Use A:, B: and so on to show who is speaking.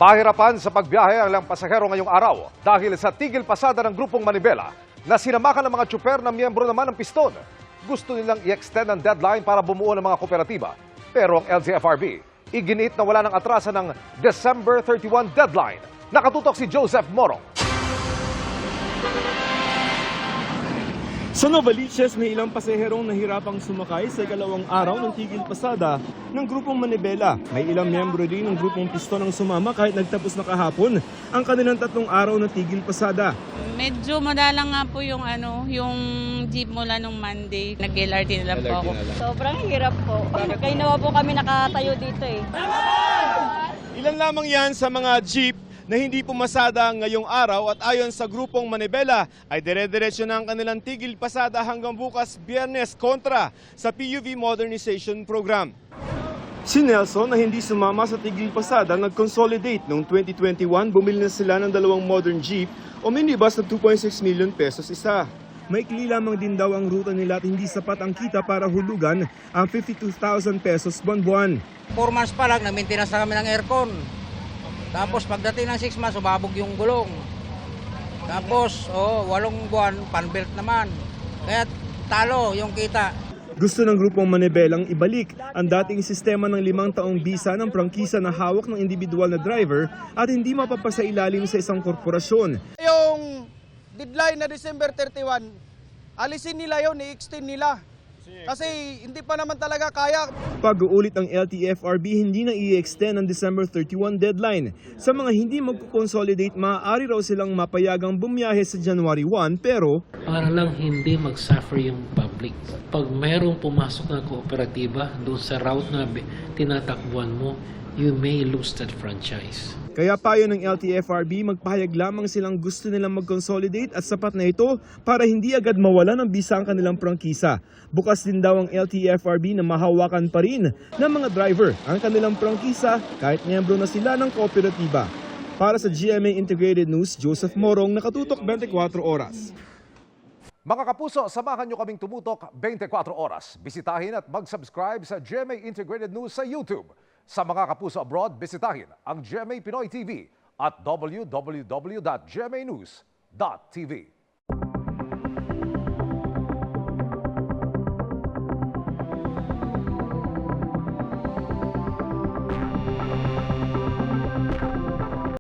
A: Pahirapan sa pagbiyahe ang ilang pasahero ngayong araw dahil sa tigil pasada ng grupong Manibela na sinamakan ng mga tsuper na miyembro naman ng piston. Gusto nilang i-extend ang deadline para bumuo ng mga kooperatiba. Pero ang LTFRB, iginiit na wala ng atrasan ng December 31 deadline. Nakatutok si Joseph Morong.
B: Sa Novaliches, may ilang pasaherong nahirapang sumakay sa ikalawang araw ng tigil pasada ng grupong Manibela. May ilang miyembro din ng grupong Piston ang sumama kahit nagtapos na kahapon ang kanilang 3 araw na tigil pasada.
C: Medyo madalang nga po yung jeep mula nung Monday. Nag-LRT na lang po ako.
D: Sobrang hirap po. Kaya nawa po kami nakatayo dito eh.
B: Ilan lamang yan sa mga jeep na hindi pumasada ngayong araw at ayon sa grupong Manibela ay dire-diretso na ang kanilang tigil pasada hanggang bukas Biyernes kontra sa PUV Modernization Program. Si Nelson na hindi sumama sa tigil pasada nag-consolidate noong 2021, bumili na sila ng 2 modern jeep o minibus na 2.6 million pesos isa. Maikli lamang din daw ang ruta nila at hindi sapat ang kita para hulugan ang 52,000 pesos buwan-buwan.
E: 4 months pa lang, nag-maintenance na kami ng aircon. Tapos pagdating ng 6 months, subabog yung gulong. Tapos, 8 buwan, panbelt naman. Kaya talo yung kita.
B: Gusto ng grupong Manibelang ibalik ang dating sistema ng 5 taong bisa ng prangkisa na hawak ng individual na driver at hindi mapapasailalim sa isang korporasyon.
F: Yung deadline na December 31, alisin nila yun, i-extend nila. Kasi hindi pa naman talaga kaya.
B: Pag-uulit ng LTFRB, hindi na i-extend ang December 31 deadline. Sa mga hindi magko-consolidate, maaari raw silang mapayagang bumiyahe sa January 1 pero
G: para lang hindi mag-suffer yung public. Pag mayroong pumasok na kooperatiba doon sa route na tinatakbuhan mo, you may lose that franchise.
B: Kaya payo ng LTFRB, magpahayag lamang silang gusto nilang mag-consolidate at sapat na ito para hindi agad mawala ng bisa ang kanilang prangkisa. Bukas din daw ang LTFRB na mahawakan pa rin ng mga driver ang kanilang prangkisa kahit miyembro na sila ng kooperatiba. Para sa GMA Integrated News, Joseph Morong, nakatutok 24 oras.
A: Mga kapuso, samahan nyo kaming tumutok 24 oras. Bisitahin at mag-subscribe sa GMA Integrated News sa YouTube. Sa mga kapuso abroad, bisitahin ang GMA Pinoy TV at www.gmanews.tv.